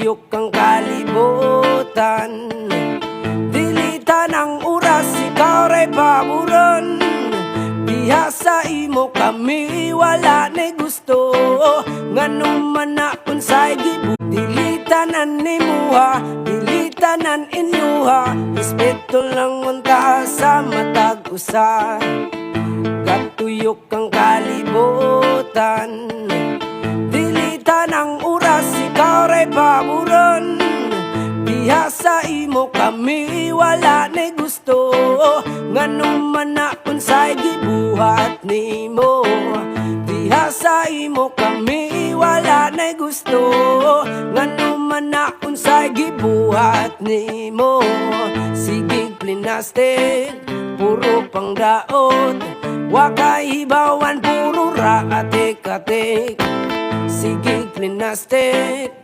Gatuyok ang kalibutan, dilitan ang oras, ikaw ray paboron. Diha sa imo kami wala ni gusto, ngano man na unsay gibu. Dilitanan ni muha, dilitanan inyuha, respeto lang unta sa matag usa. Gatuyok ang kalibutan, dilitan ang oras, ikaw ray paboron. Diha sa imo kami wala ni gusto, ngano man na unsay gibuhat nimo. Diha sa imo kami wala ni gusto, ngano man na unsay gibuhat nimo. Sige plinastik, puro pangdaot, wa kay hibawan, puro ra atik-atik. Sige plinastik,